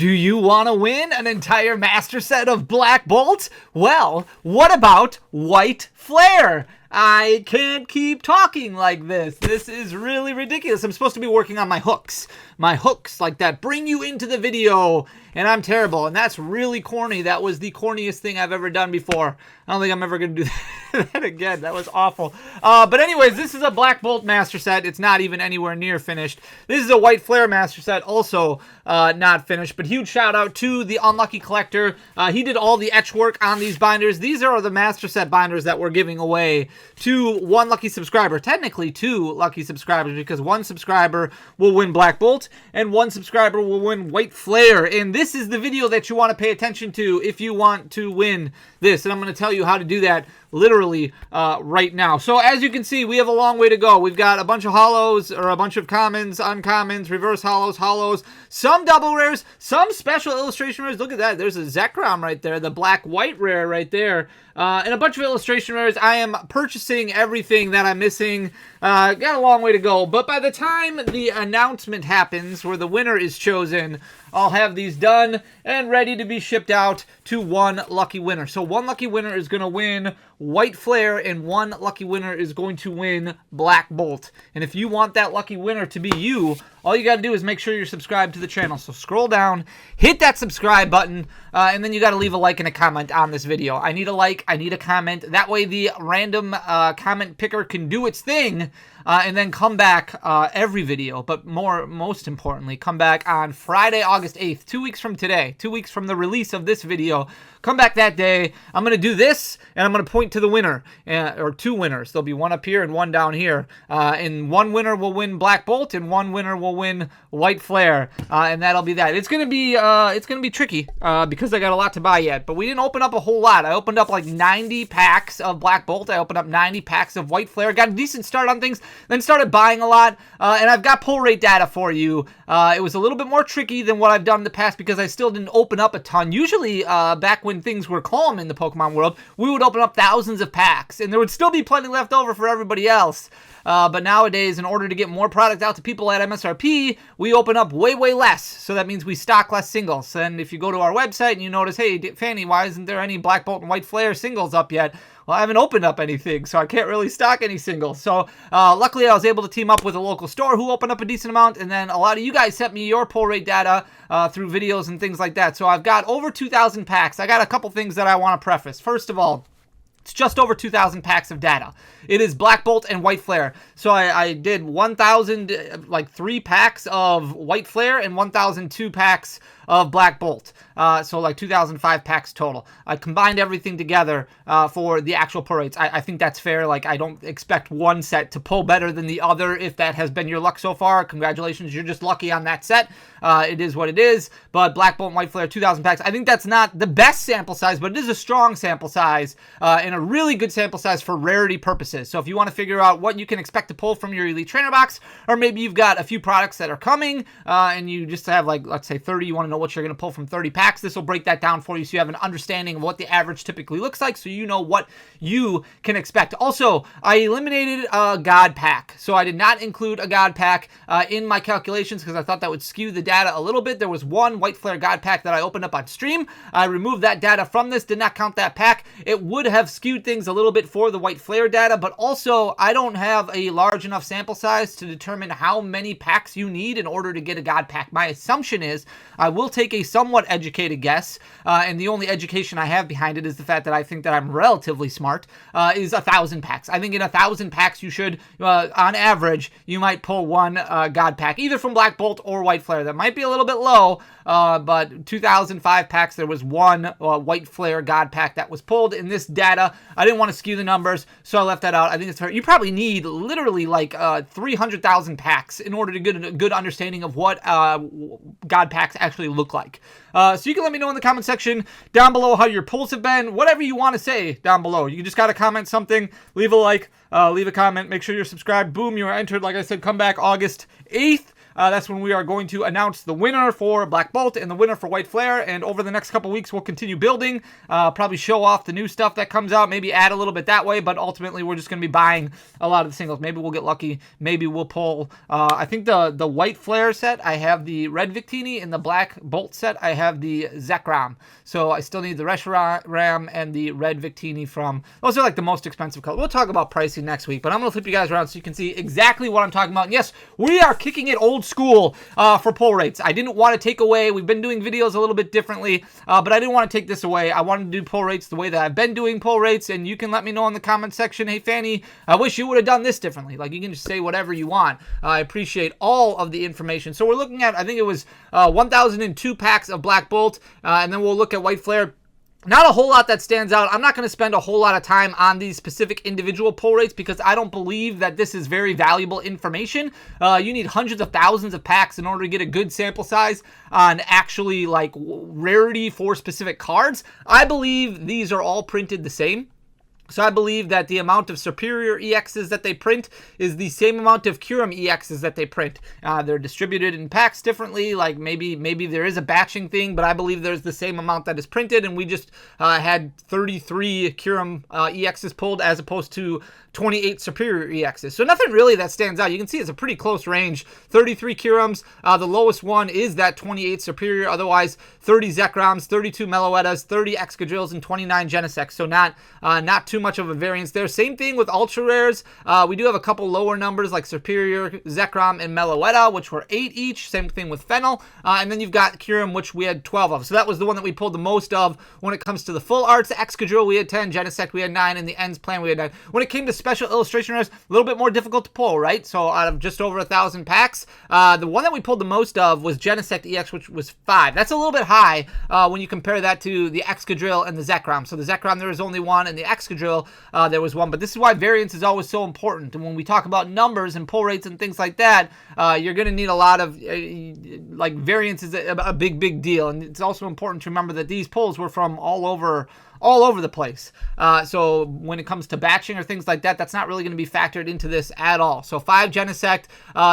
Do you want to win an entire master set of Black Bolt? Well, what about whiteflare? I can't keep talking like this. This is really ridiculous. I'm supposed to be working on my hooks. My hooks like that bring you into the video, and I'm terrible. And that's really corny. That was the corniest thing I've ever done before. I don't think I'm ever going to do that again. That was awful. But anyways, this is a Black Bolt master set. It's not even anywhere near finished. This is a whiteflare master set, also not finished. But huge shout out to the Unlucky Collector. He did all the etch work on these binders. These are the master set binders that we're giving away to one lucky subscriber. Technically two lucky subscribers, because one subscriber will win Black Bolt and one subscriber will win whiteflare. And this is the video that you want to pay attention to if you want to win this. And I'm going to tell you how to do that literally right now. So as you can see, we have a long way to go. We've got a bunch of hollows, or a bunch of commons, uncommons, reverse hollows, some double rares, some special illustration rares. Look at that. There's a Zekrom right there, the black white rare right there, and a bunch of illustration rares. I am purchasing everything that I'm missing. Got a long way to go, but by the time the announcement happens where the winner is chosen, I'll have these done and ready to be shipped out to one lucky winner. So one lucky winner is going to win whiteflare, and one lucky winner is going to win Black Bolt. And if you want that lucky winner to be you, all you got to do is make sure you're subscribed to the channel. So scroll down, hit that subscribe button, and then you got to leave a like and a comment on this video. I need a like, I need a comment. That way the random comment picker can do its thing, and then come back every video. But most importantly, come back on Friday, August 8th, 2 weeks from today, 2 weeks from the release of this video. Come back that day. I'm going to do this, and I'm going to point to the winner, or two winners. There'll be one up here and one down here. And one winner will win Black Bolt, and one winner will win whiteflare, and that'll be that. It's going to be tricky because I got a lot to buy yet, but we didn't open up a whole lot. I opened up like 90 packs of Black Bolt. I opened up 90 packs of whiteflare. Got a decent start on things, then started buying a lot, and I've got pull rate data for you. It was a little bit more tricky than what I've done in the past because I still didn't open up a ton. Usually, back when things were calm in the Pokemon world, we would open up thousands of packs, and there would still be plenty left over for everybody else. But nowadays, in order to get more product out to people at MSRP, we open up way less. So that means we stock less singles. And if you go to our website and you notice, hey, Fanny, why isn't there any Black Bolt and whiteflare singles up yet? Well, I haven't opened up anything, so I can't really stock any singles. So luckily, I was able to team up with a local store who opened up a decent amount, and then a lot of you guys sent me your pull rate data through videos and things like that. So I've got over 2,000 packs. I got a couple things that I want to preface. First of all, it's just over 2,000 packs of data. It is Black Bolt and whiteflare. So I did 1,000, like 3 packs of whiteflare and 1,002 packs of Black Bolt. So like 2,005 packs total. I combined everything together for the actual pull rates. I think that's fair. Like, I don't expect one set to pull better than the other. If that has been your luck so far, congratulations. You're just lucky on that set. It is what it is. But Black Bolt and whiteflare, 2,000 packs. I think that's not the best sample size, but it is a strong sample size and a really good sample size for rarity purposes. So if you want to figure out what you can expect to pull from your Elite Trainer box, or maybe you've got a few products that are coming and you just have, like, let's say 30, you want to know what you're going to pull from 30 packs, this will break that down for you so you have an understanding of what the average typically looks like, so you know what you can expect. Also, I eliminated a God pack. So I did not include a God pack in my calculations because I thought that would skew the data a little bit. There was one whiteflare God pack that I opened up on stream. I removed that data from this, did not count that pack. It would have skewed things a little bit for the whiteflare data, but also I don't have a large enough sample size to determine how many packs you need in order to get a God pack. My assumption is I will take a somewhat educated guess, and the only education I have behind it is the fact that I think that I'm relatively smart, is 1,000 packs. I think in 1,000 packs you should, on average, you might pull one God pack, either from Black Bolt or whiteflare. That might be a little bit low, but 2,005 packs, there was one whiteflare God pack that was pulled in this data. I didn't want to skew the numbers, so I left that out. I think it's fair. You probably need literally like 300,000 packs in order to get a good understanding of what God packs actually look like. So you can let me know in the comment section down below how your pulls have been, whatever you want to say down below. You just got to comment something, leave a like, leave a comment, make sure you're subscribed. Boom, you are entered. Like I said, come back August 8th. That's when we are going to announce the winner for Black Bolt and the winner for Whiteflare. And over the next couple weeks, we'll continue building, probably show off the new stuff that comes out, maybe add a little bit that way. But ultimately, we're just going to be buying a lot of the singles. Maybe we'll get lucky. Maybe we'll pull. I think the Whiteflare set, I have the red Victini. In the Black Bolt set, I have the Zekrom. So I still need the Reshiram and the red Victini from. Those are like the most expensive colors. We'll talk about pricing next week, but I'm going to flip you guys around so you can see exactly what I'm talking about. And yes, we are kicking it old school for pull rates. I didn't want to take away. We've been doing videos a little bit differently, but I didn't want to take this away. I wanted to do pull rates the way that I've been doing pull rates, and you can let me know in the comment section, hey, Fanny, I wish you would have done this differently. Like, you can just say whatever you want. I appreciate all of the information. So we're looking at, I think it was 1,002 packs of Black Bolt, and then we'll look at Whiteflare. Not a whole lot that stands out. I'm not going to spend a whole lot of time on these specific individual pull rates because I don't believe that this is very valuable information. You need hundreds of thousands of packs in order to get a good sample size on actually like rarity for specific cards. I believe these are all printed the same. So I believe that the amount of superior EXs that they print is the same amount of Kyurem EXs that they print. They're distributed in packs differently, like maybe there is a batching thing, but I believe there's the same amount that is printed, and we just had 33 Kyurem EXs pulled as opposed to 28 superior EXs. So nothing really that stands out. You can see it's a pretty close range. 33 Kyurems. The lowest one is that 28 superior. Otherwise, 30 Zekroms, 32 Meloettas, 30 Excadrills, and 29 Genesects. So not too much of a variance there. Same thing with ultra rares. We do have a couple lower numbers like superior Zekrom and Meloetta, which were 8 each. Same thing with Fennel. And then you've got Kyurem, which we had 12 of. So that was the one that we pulled the most of when it comes to the full arts. Excadrill, we had 10. Genesect, we had 9. And the Ends Plan, we had 9. When it came to special illustration rares, a little bit more difficult to pull, right? So out of just over 1,000 packs, the one that we pulled the most of was Genesect EX, which was 5. That's a little bit high when you compare that to the Excadrill and the Zekrom. So the Zekrom, there was only 1, and the Excadrill, there was 1. But this is why variance is always so important. And when we talk about numbers and pull rates and things like that, you're going to need a lot of, like, variance is a big deal. And it's also important to remember that these pulls were from all over the place. So when it comes to batching or things like that, that's not really going to be factored into this at all. So 5 Genesect.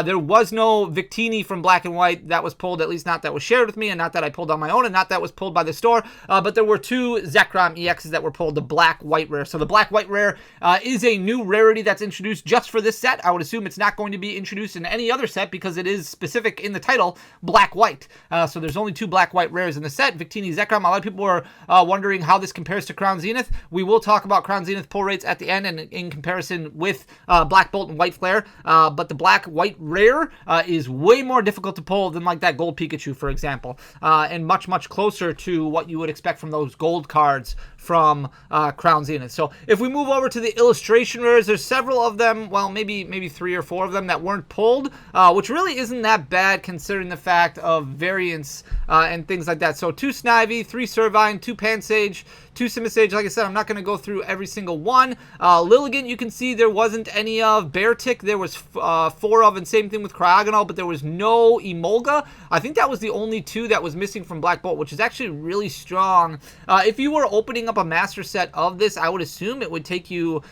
There was no Victini from Black and White that was pulled, at least not that was shared with me, and not that I pulled on my own, and not that was pulled by the store. But there were 2 Zekrom EXs that were pulled, the Black White Rare. So the Black White Rare is a new rarity that's introduced just for this set. I would assume it's not going to be introduced in any other set because it is specific in the title, Black White. So there's only 2 Black White Rares in the set, Victini, Zekrom. A lot of people were wondering how this compares to Crown Zenith. We will talk about Crown Zenith pull rates at the end and in comparison with Black Bolt and Whiteflare. But the Black White Rare is way more difficult to pull than like that Gold Pikachu, for example, and much closer to what you would expect from those gold cards from Crown Zenith. So if we move over to the illustration rares, there's several of them, well, maybe 3 or 4 of them that weren't pulled, which really isn't that bad considering the fact of variance and things like that. So 2 Snivy, 3 Servine, 2 Pansage, 2 Simisage. Like I said, I'm not going to go through every single one. Lilligant, you can see there wasn't any of. Beartick, there was 4 of, and same thing with Cryogonal, but there was no Emolga. I think that was the only 2 that was missing from Black Bolt, which is actually really strong. If you were opening up a master set of this, I would assume it would take you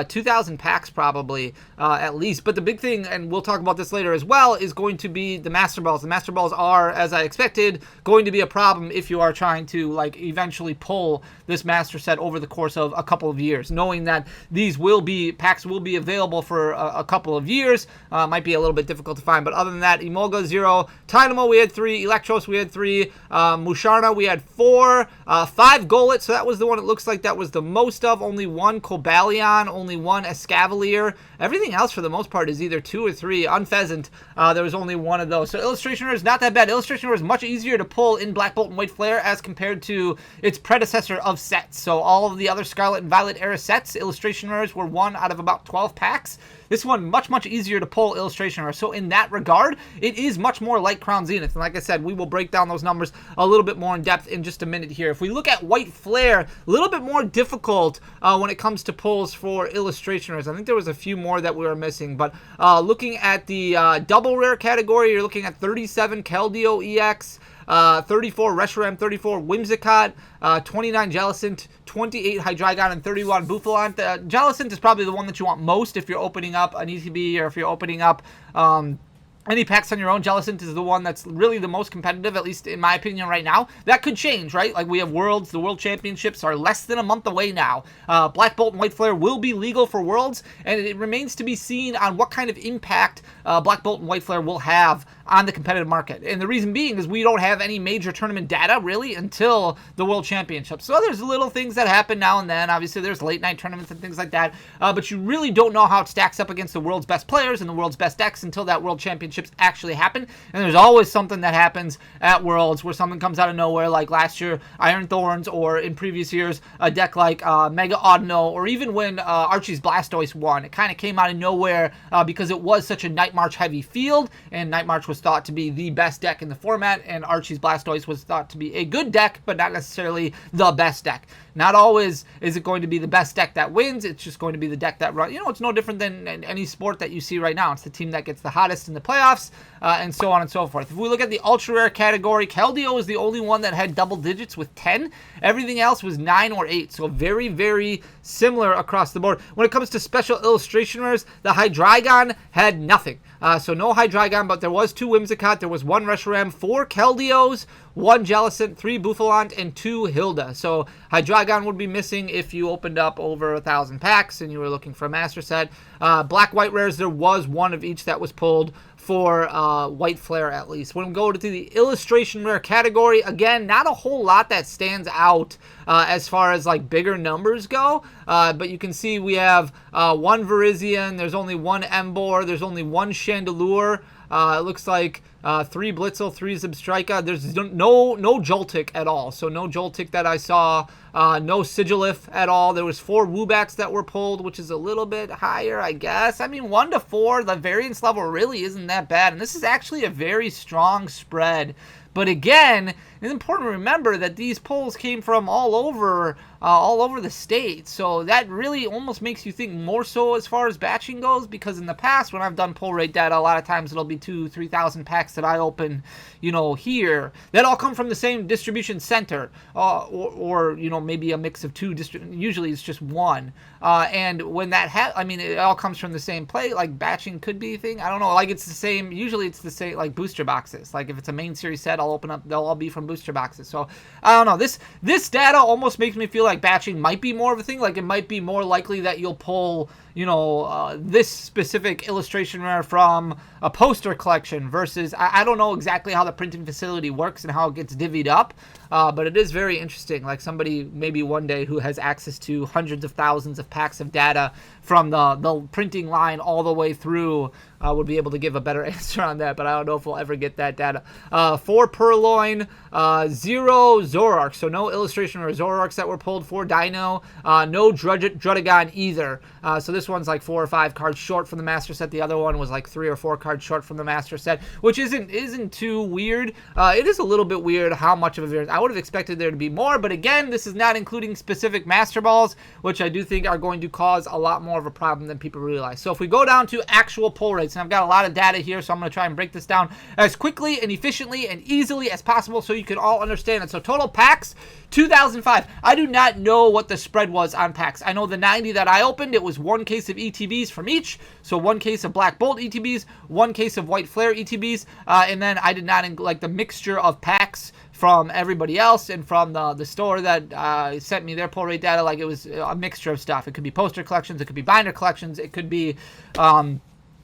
2,000 packs probably, at least. But the big thing, and we'll talk about this later as well, is going to be the Master Balls. The Master Balls are, as I expected, going to be a problem if you are trying to like eventually pull this master set over the course of a couple of years, knowing that these packs will be available for a couple of years. Might be a little bit difficult to find, but other than that, Emolga 0, Dynamo we had 3, Electros we had 3, Musharna we had 4, 5 Golett, so that was the one it looks like that was the most of. Only 1 Cobalion, only 1 Escavalier. Everything else for the most part is either 2 or 3. Unpheasant, there was only 1 of those. So Illustration Rare is not that bad. Illustration Rare is much easier to pull in Black Bolt and Whiteflare as compared to its predecessor of sets. So all of the other Scarlet and Violet era sets, Illustration Rares were 1 out of about 12 packs. This one, much easier to pull Illustration Rare. So in that regard, it is much more like Crown Zenith. And like I said, we will break down those numbers a little bit more in depth in just a minute here. If we look at Whiteflare, a little bit more difficult when it comes to pulls for Illustration Rares. I think there was a few more that we were missing. But looking at the double rare category, you're looking at 37 Keldeo EX, 34 Reshiram, 34 Whimsicott, 29 Jellicent, 28 Hydreigon, and 31 Buffalant. Jellicent is probably the one that you want most if you're opening up an ETB or if you're opening up any packs on your own. Jellicent is the one that's really the most competitive, at least in my opinion right now. That could change, right? Like we have Worlds. The World Championships are less than a month away now. Black Bolt and Whiteflare will be legal for Worlds, and it remains to be seen on what kind of impact Black Bolt and Whiteflare will have on the competitive market. And the reason being is we don't have any major tournament data really until the World Championships. So there's little things that happen now and then. Obviously there's late night tournaments and things like that, but you really don't know how it stacks up against the world's best players and the world's best decks until that World Championships actually happen. And there's always something that happens at Worlds where something comes out of nowhere, like last year Iron Thorns, or in previous years a deck like Mega Audino, or even when Archie's Blastoise won. It kind of came out of nowhere because it was such a Night March heavy field, and Night March was thought to be the best deck in the format, and Archie's Blastoise was thought to be a good deck, but not necessarily the best deck. Not always is it going to be the best deck that wins. It's just going to be the deck that runs. You know, it's no different than any sport that you see right now. It's the team that gets the hottest in the playoffs, and so on and so forth. If we look at the ultra rare category, Keldeo is the only one that had double digits with 10. Everything else was 9 or 8. So very, very similar across the board. When it comes to special illustration rares, the Hydreigon had nothing. So no Hydreigon, but there was 2 Whimsicott, there was 1 Reshiram, 4 Keldeos, 1 Jellicent, 3 Bouffalant, and 2 Hilda. So Hydreigon would be missing if you opened up over 1,000 packs and you were looking for a master set. Black white rares, there was 1 of each that was pulled for Whiteflare at least. When we go to the illustration rare category, again, not a whole lot that stands out as far as like bigger numbers go, but you can see we have 1 Virizion, there's only 1 Emboar, there's only 1 Chandelure. It looks like 3 Blitzel, 3 Zebstrika. There's no Joltik at all. So no Joltik that I saw. No Sigilif at all. There was 4 Woobats that were pulled, which is a little bit higher, I guess. I mean, 1 to 4, the variance level really isn't that bad. And this is actually a very strong spread. But again, it's important to remember that these polls came from all over the state. So that really almost makes you think more so as far as batching goes, because in the past when I've done pull rate data, a lot of times it'll be 2,000-3,000 packs that I open, you know, here. That all come from the same distribution center, or you know, maybe a mix of 2. Usually it's just 1. And when that I mean, it all comes from the same plate. Like batching could be a thing. I don't know. Like it's the same. Usually it's the same. Like booster boxes. Like if it's a main series set, I'll open up. They'll all be from booster boxes. So I don't know. This data almost makes me feel like batching might be more of a thing. Like it might be more likely that you'll pull, you know, this specific illustration rare from a poster collection versus I don't know exactly how the printing facility works and how it gets divvied up, but it is very interesting. Like somebody maybe one day who has access to hundreds of thousands of packs of data from the printing line all the way through would be able to give a better answer on that, but I don't know if we'll ever get that data. 4 Purloin, 0 Zoroark, so no illustration or Zoroarks that were pulled. 4 Dino, no Drudagon either. So this one's like 4 or 5 cards short from the master set. The other one was like 3 or 4 cards short from the master set, which isn't too weird. It is a little bit weird how much of a variance. I would have expected there to be more, but again, this is not including specific master balls, which I do think are going to cause a lot more of a problem than people realize. So if we go down to actual pull rates, and I've got a lot of data here, so I'm going to try and break this down as quickly and efficiently and easily as possible so you can all understand it. So total packs, 2005. I do not know what the spread was on packs. I know the 90 that I opened, it was 1 case of ETBs from each. So 1 case of Black Bolt ETBs, 1 case of Whiteflare ETBs, and then I did not like the mixture of packs from everybody else and from the store that sent me their pull rate data. Like it was a mixture of stuff. It could be poster collections, it could be binder collections, it could be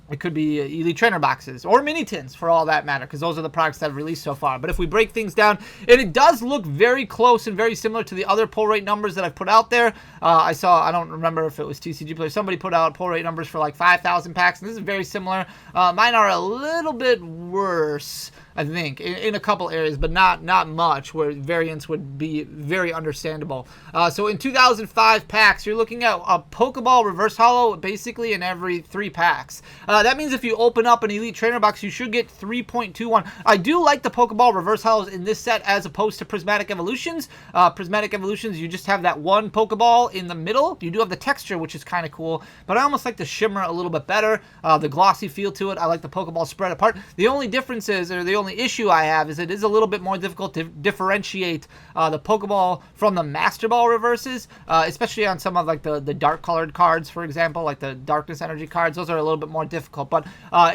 Elite Trainer boxes or mini tins for all that matter, because those are the products that have released so far. But if we break things down, and it does look very close and very similar to the other pull rate numbers that I've put out there. I don't remember if it was TCG Player. Somebody put out pull rate numbers for like 5,000 packs, and this is very similar. Mine are a little bit worse, I think, in a couple areas, but not much, where variance would be very understandable. So in 2005 packs, you're looking at a Pokeball Reverse Holo basically in every 3 packs. That means if you open up an Elite Trainer box, you should get 3.21. I do like the Pokeball Reverse Holos in this set as opposed to Prismatic Evolutions. Prismatic Evolutions, you just have that one Pokeball in the middle. You do have the texture, which is kind of cool, but I almost like the shimmer a little bit better. The glossy feel to it. I like the Pokeball spread apart. The only difference is, or the only issue I have is it is a little bit more difficult to differentiate the Pokeball from the Master Ball reverses, especially on some of like the dark colored cards, for example, like the Darkness Energy cards. Those are a little bit more difficult. But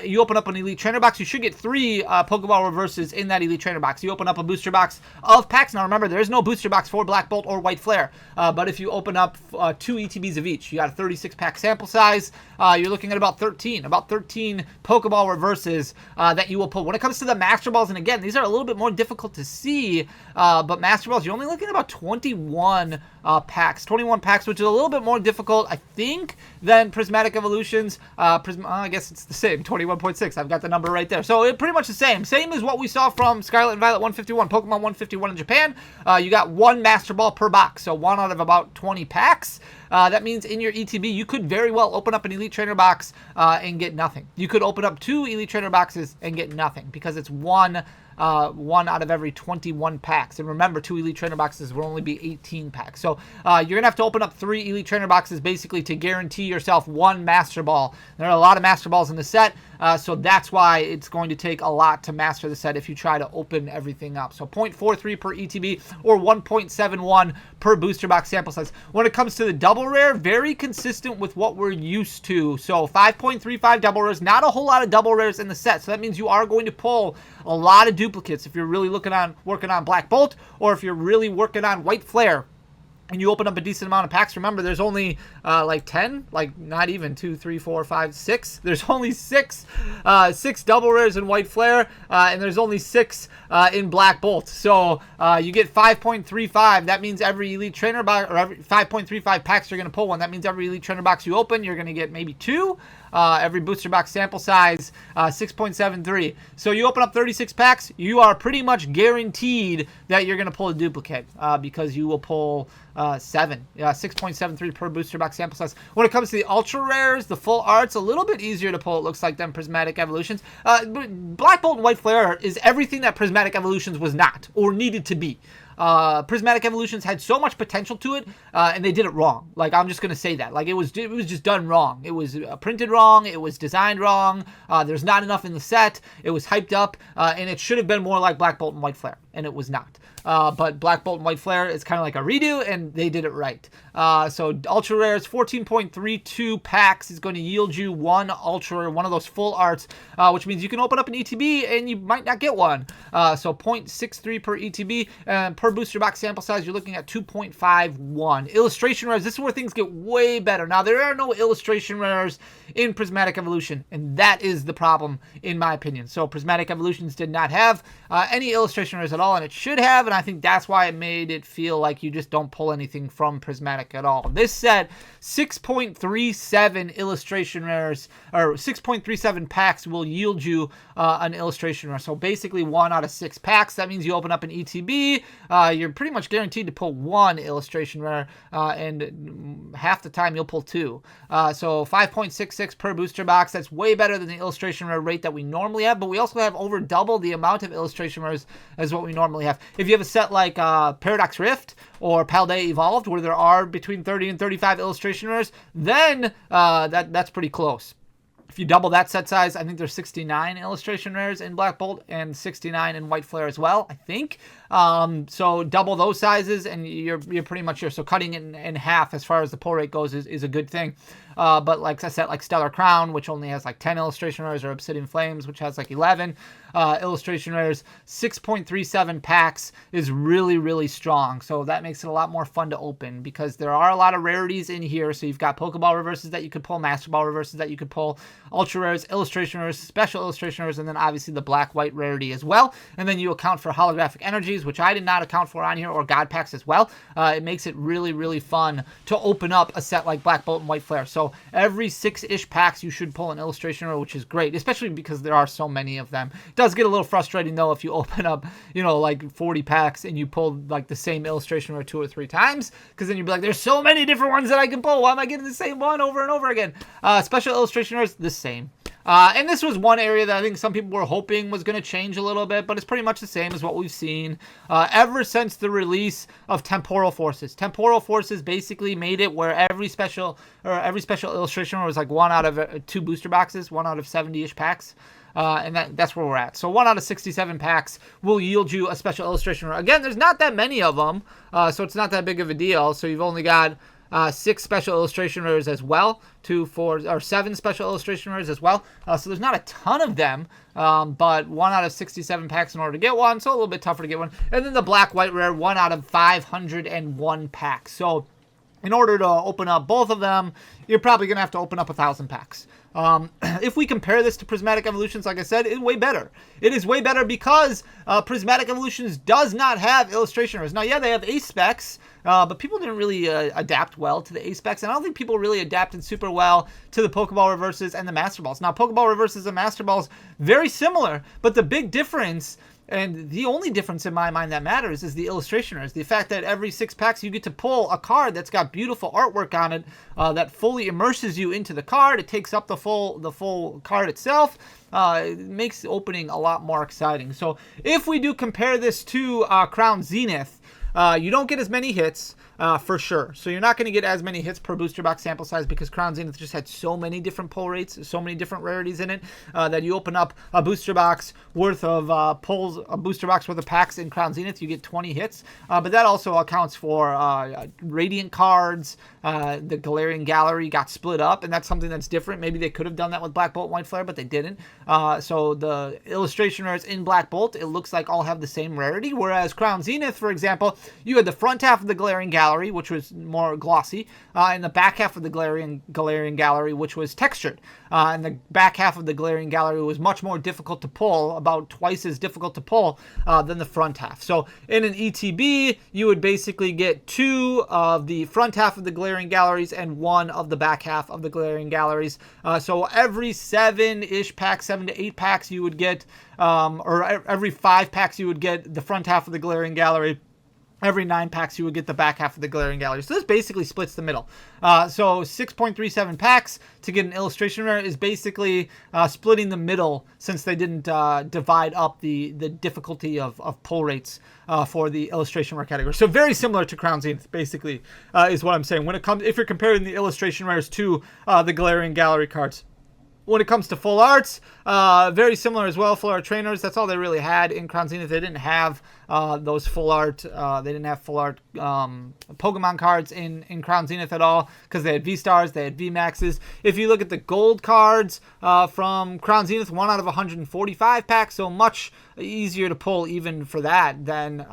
you open up an Elite Trainer box, you should get 3 Pokeball reverses in that Elite Trainer box. You open up a booster box of packs. Now remember, there is no booster box for Black Bolt or Whiteflare, but if you open up 2 ETBs of each, you got a 36 pack sample size. You're looking at about 13 Pokeball reverses that you will pull. When it comes to the Master Balls, and again, these are a little bit more difficult to see, but Master Balls, you're only looking at about 21 packs, which is a little bit more difficult, I think, than Prismatic Evolutions. I guess it's the same, 21.6. I've got the number right there. So it's pretty much the same. Same as what we saw from Scarlet and Violet 151, Pokemon 151 in Japan. You got 1 Master Ball per box, so 1 out of about 20 packs. That means in your ETB, you could very well open up an Elite Trainer box and get nothing. You could open up 2 Elite Trainer boxes and get nothing because it's one out of every 21 packs. And remember, 2 Elite Trainer boxes will only be 18 packs. So you're going to have to open up 3 Elite Trainer boxes basically to guarantee yourself 1 Master Ball. There are a lot of Master Balls in the set, so that's why it's going to take a lot to master the set if you try to open everything up. So 0.43 per ETB or 1.71 per booster box sample size. When it comes to the double rare, very consistent with what we're used to. So 5.35 double rares, not a whole lot of double rares in the set. So that means you are going to pull a lot of duplicates if you're really working on Black Bolt, or if you're really working on Whiteflare and you open up a decent amount of packs. Remember, there's only like 10, like not even 2, 3, 4, 5, 6. There's only 6 double rares in Whiteflare, and there's only 6 in Black Bolt. So you get 5.35. That means every Elite Trainer box, or every 5.35 packs, you're going to pull one. That means every Elite Trainer box you open, you're going to get maybe 2. Every booster box sample size, 6.73. So you open up 36 packs, you are pretty much guaranteed that you're going to pull a duplicate because you will pull 6.73 per booster box sample size. When it comes to the ultra rares, the full arts, a little bit easier to pull, it looks like, than Prismatic Evolutions. Black Bolt and Whiteflare is everything that Prismatic Evolutions was not or needed to be. Prismatic Evolutions had so much potential to it, and they did it wrong. Like, I'm just going to say that. Like, it was just done wrong. It was printed wrong. It was designed wrong. There's not enough in the set. It was hyped up, and it should have been more like Black Bolt and Whiteflare, and it was not. But Black Bolt and Whiteflare is kind of like a redo, and they did it right. So Ultra Rares, 14.32 packs is going to yield you 1 Ultra, one of those full arts, which means you can open up an ETB and you might not get one. So 0.63 per ETB, and per booster box sample size, you're looking at 2.51. Illustration Rares, this is where things get way better. Now, there are no Illustration Rares in Prismatic Evolution, and that is the problem, in my opinion. So Prismatic Evolutions did not have any Illustration Rares at all, and it should have, and I think that's why it made it feel like you just don't pull anything from Prismatic at all. This set, 6.37 Illustration Rares, or 6.37 packs will yield you an Illustration Rare. So basically 1 out of 6 packs. That means you open up an ETB, you're pretty much guaranteed to pull 1 Illustration Rare, and half the time you'll pull 2. So 5.66 per booster box. That's way better than the Illustration Rare rate that we normally have, but we also have over double the amount of Illustration Rares as what we normally have. If you have a set like Paradox Rift or Paldea Evolved, where there are between 30 and 35 Illustration Rares, then that's pretty close. If you double that set size, I think there's 69 Illustration Rares in Black Bolt and 69 in Whiteflare as well, I think. So double those sizes and you're pretty much here. So cutting it in half as far as the pull rate goes is a good thing. But like I said, like Stellar Crown, which only has like 10 Illustration Rares, or Obsidian Flames, which has like 11 Illustration Rares, 6.37 packs is really, really strong. So that makes it a lot more fun to open because there are a lot of rarities in here. So you've got Pokeball reverses that you could pull, Master Ball reverses that you could pull, Ultra Rares, Illustration Rares, Special Illustration Rares, and then obviously the Black-White rarity as well. And then you account for Holographic Energies, which I did not account for on here, or God Packs as well. It makes it really, really fun to open up a set like Black Bolt and Whiteflare. So every 6-ish packs you should pull an Illustration Rare, which is great, especially because there are so many of them. It does get a little frustrating though if you open up, like 40 packs and you pull like the same Illustration Rare 2 or 3 times, because then you'd be like, there's so many different ones that I can pull. Why am I getting the same one over and over again? Special Illustration Rares, the same. And this was one area that I think some people were hoping was going to change a little bit, but it's pretty much the same as what we've seen ever since the release of Temporal Forces. Temporal Forces basically made it where every special illustration was like 1 out of 2 booster boxes, 1 out of 70-ish packs. and that's where we're at. So 1 out of 67 packs will yield you a special illustration rare. Again, there's not that many of them, so it's not that big of a deal. So you've only got 6 special illustration rares as well, 7 special illustration rares as well. So there's not a ton of them, but 1 out of 67 packs in order to get one, so a little bit tougher to get one. And then the black white rare, 1 out of 501 packs. So in order to open up both of them, you're probably going to have to open up 1,000 packs. If we compare this to Prismatic Evolutions, like I said, it's way better. It is way better because Prismatic Evolutions does not have illustration rares. Now, yeah, they have ace specs, but people didn't really adapt well to the ace specs, and I don't think people really adapted super well to the Pokeball reverses and the Master Balls. Now, Pokeball reverses and Master Balls, very similar, but the big difference, and the only difference in my mind that matters, is the illustration rares. The fact that every 6 packs you get to pull a card that's got beautiful artwork on it that fully immerses you into the card. It takes up the full card itself. It makes opening a lot more exciting. So if we do compare this to Crown Zenith, you don't get as many hits. For sure. So you're not going to get as many hits per booster box sample size because Crown Zenith just had so many different pull rates, so many different rarities in it, that you open up a booster box worth of pulls, a booster box worth of packs in Crown Zenith, you get 20 hits. But that also accounts for Radiant cards. The Galarian Gallery got split up, and that's something that's different. Maybe they could have done that with Black Bolt, Whiteflare, but they didn't. So the illustration rares in Black Bolt, it looks like all have the same rarity, whereas Crown Zenith, for example, you had the front half of the Galarian Gallery, which was more glossy, and the back half of the Galarian Gallery, which was textured. And the back half of the Galarian Gallery was much more difficult to pull, about twice as difficult to pull than the front half. So in an ETB, you would basically get 2 of the front half of the Galarian Galleries and 1 of the back half of the Galarian Galleries. So every 7-ish packs, 7 to 8 packs, you would get, or every 5 packs, you would get the front half of the Galarian Gallery. Every 9 packs, you would get the back half of the Galarian Gallery. So this basically splits the middle. So 6.37 packs to get an illustration rare is basically splitting the middle, since they didn't divide up the difficulty of pull rates for the illustration rare category. So very similar to Crown Zenith, basically, is what I'm saying. When it comes, if you're comparing the illustration rares to the Galarian Gallery cards. When it comes to full arts, very similar as well. Full art trainers, that's all they really had in Crown Zenith. They didn't have those full art, they didn't have full art Pokemon cards in Crown Zenith at all, because they had V-Stars, they had V-Maxes. If you look at the gold cards from Crown Zenith, 1 out of 145 packs, so much easier to pull even for that than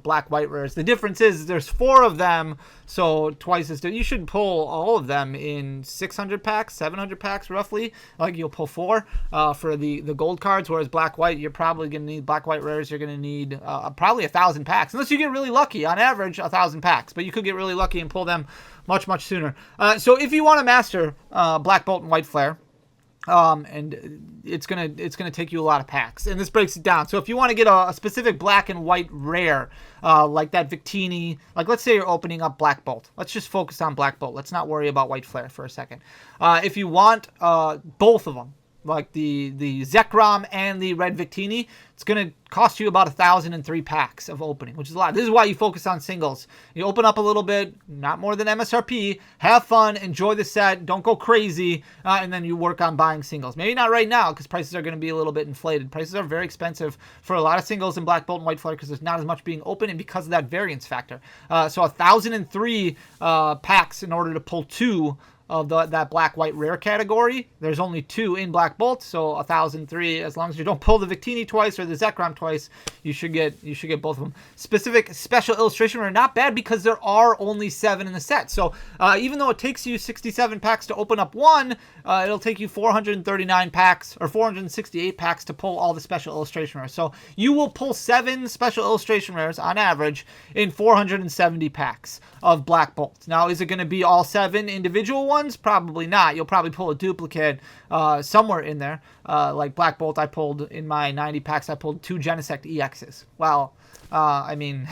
black white rares. The difference is there's 4 of them, so twice as you should pull all of them in 600 packs, 700 packs roughly. Like you'll pull 4 for the gold cards, whereas black white, you're probably going to need black white rares. You're going to need probably 1,000 packs, unless you get really lucky. On average, 1,000 packs, but you could get really lucky and pull them much sooner. So if you want to master Black Bolt and Whiteflare, and it's gonna take you a lot of packs, and this breaks it down. So if you want to get a specific black and white rare, like that Victini, like let's say you're opening up Black Bolt. Let's just focus on Black Bolt. Let's not worry about Whiteflare for a second. If you want both of them, like the Zekrom and the Red Victini, it's going to cost you about 1,003 packs of opening, which is a lot. This is why you focus on singles. You open up a little bit, not more than MSRP, have fun, enjoy the set, don't go crazy, and then you work on buying singles. Maybe not right now, because prices are going to be a little bit inflated. Prices are very expensive for a lot of singles in Black Bolt and Whiteflare, because there's not as much being open, and because of that variance factor. So 1,003 packs in order to pull 2 of that black-white rare category. There's only 2 in Black Bolt, so 1,003. As long as you don't pull the Victini twice or the Zekrom twice, you should get both of them. Specific special illustration rare, not bad, because there are only 7 in the set. So even though it takes you 67 packs to open up 1, it'll take you 439 packs or 468 packs to pull all the special illustration rares. So you will pull 7 special illustration rares on average in 470 packs of Black Bolt. Now, is it going to be all 7 individual ones? Probably not. You'll probably pull a duplicate somewhere in there. Like Black Bolt, I pulled in my 90 packs, I pulled 2 Genesect EXs. Well, I mean,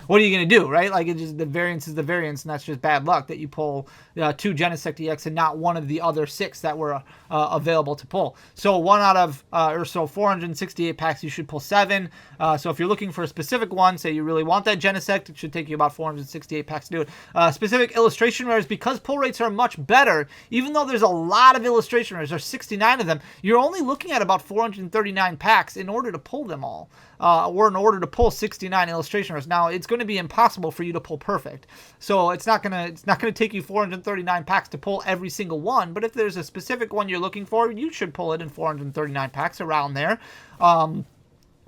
what are you going to do, right? Like, it just, the variance is the variance, and that's just bad luck that you pull 2 Genesect EX and not one of the other 6 that were available to pull. So 1 out of, or so 468 packs, you should pull 7. So if you're looking for a specific one, say you really want that Genesect, it should take you about 468 packs to do it. Specific illustration rares, because pull rates are much better, even though there's a lot of illustration rares, there's 69 of them, you're only looking at about 439 packs in order to pull them all. Or in order to pull 69 illustration rares. Now, it's going to be impossible for you to pull perfect. So it's not gonna take you 439 packs to pull every single one. But if there's a specific one you're looking for, you should pull it in 439 packs, around there.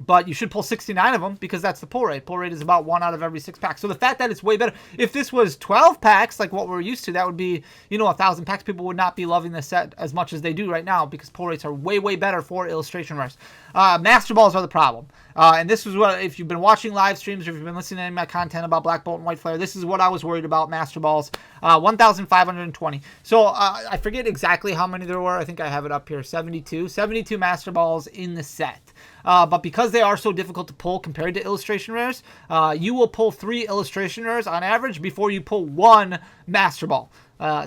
But you should pull 69 of them, because that's the pull rate. Pull rate is about 1 out of every 6 packs. So the fact that it's way better, if this was 12 packs, like what we're used to, that would be, 1,000 packs. People would not be loving this set as much as they do right now, because pull rates are way, way better for illustration rares. Master Balls are the problem. And this is what, if you've been watching live streams, or if you've been listening to my content about Black Bolt and Whiteflare, this is what I was worried about, Master Balls. 1,520. So I forget exactly how many there were. I think I have it up here, 72 Master Balls in the set. But because they are so difficult to pull compared to illustration rares, you will pull 3 illustration rares on average before you pull 1 Master Ball.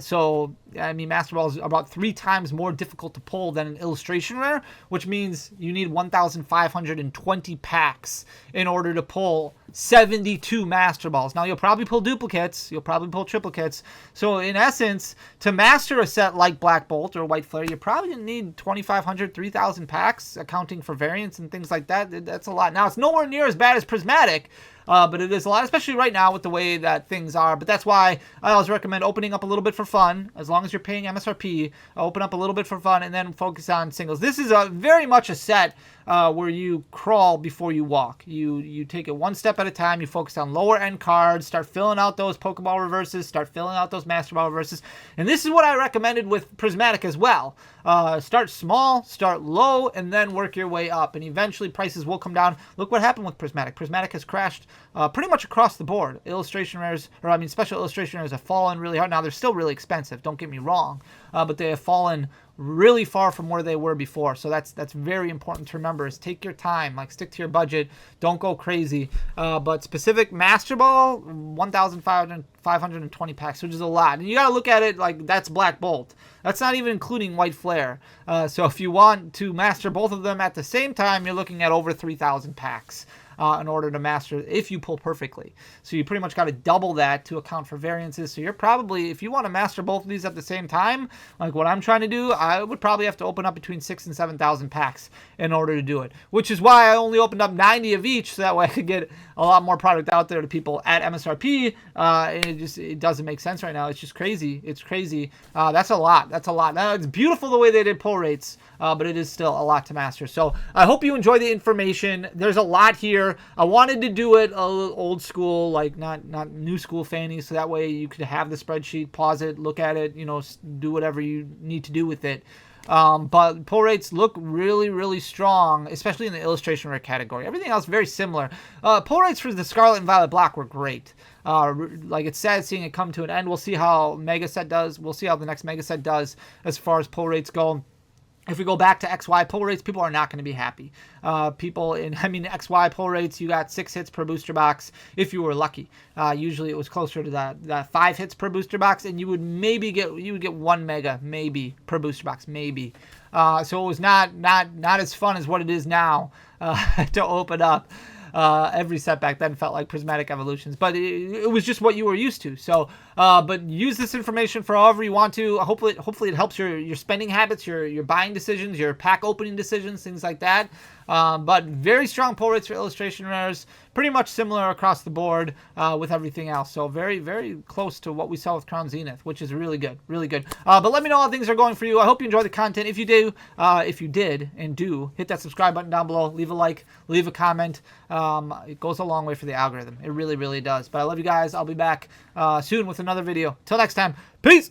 So, I mean, Master Ball is about 3 times more difficult to pull than an illustration rare, which means you need 1,520 packs in order to pull 72 Master Balls. Now, you'll probably pull duplicates. You'll probably pull triplicates. So, in essence, to master a set like Black Bolt or Whiteflare, you probably going to need 2,500, 3,000 packs, accounting for variants and things like that. That's a lot. Now, it's nowhere near as bad as Prismatic, but it is a lot, especially right now with the way that things are. But that's why I always recommend opening up a little bit for fun. As long as you're paying MSRP, open up a little bit for fun and then focus on singles. This is very much a set where you crawl before you walk. You take it one step at a time. You focus on lower end cards, start filling out those Pokeball reverses, start filling out those Master Ball reverses. And this is what I recommended with Prismatic as well. Start small, start low, and then work your way up. And eventually prices will come down. Look what happened with Prismatic. Prismatic has crashed pretty much across the board. Illustration rares, or I mean special illustration rares, have fallen really hard. Now, they're still really expensive, don't get me wrong, but they have fallen really far from where they were before. So that's very important to remember, is take your time, like stick to your budget, don't go crazy. But specific Master Ball, 1,520 packs, which is a lot. And you got to look at it like that's Black Bolt. That's not even including Whiteflare. So if you want to master both of them at the same time, you're looking at over 3,000 packs. In order to master, if you pull perfectly. So you pretty much got to double that to account for variances. So you're probably, if you want to master both of these at the same time, like what I'm trying to do, I would probably have to open up between 6,000 and 7,000 packs in order to do it. Which is why I only opened up 90 of each, so that way I could get a lot more product out there to people at MSRP. And it doesn't make sense right now. It's just crazy. It's crazy. That's a lot. That's a lot. Now, it's beautiful the way they did pull rates, but it is still a lot to master. So I hope you enjoy the information. There's a lot here. I wanted to do it a little old school, like not new school fanny, so that way you could have the spreadsheet, pause it, look at it, do whatever you need to do with it. But pull rates look really, really strong, especially in the illustration rare category. Everything else very similar. Pull rates for the Scarlet and Violet block were great. Like, it's sad seeing it come to an end. We'll see how Mega Set does. We'll see how the next Mega Set does as far as pull rates go. If we go back to XY pull rates, people are not going to be happy. XY pull rates, you got 6 hits per booster box if you were lucky. Usually it was closer to that 5 hits per booster box, and you would get 1 mega maybe per booster box, maybe. So it was not as fun as what it is now to open up. Every setback then felt like Prismatic Evolutions, but it was just what you were used to. So, but use this information for however you want to. Hopefully it helps your spending habits, your buying decisions, your pack opening decisions, things like that. But very strong pull rates for illustration rares, pretty much similar across the board with everything else. So very, very close to what we saw with Crown Zenith, which is really good, really good. But let me know how things are going for you. I hope you enjoy the content. If you did and do, hit that subscribe button down below, leave a like, leave a comment. It goes a long way for the algorithm. It really, really does. But I love you guys. I'll be back soon with another video. Till next time, peace!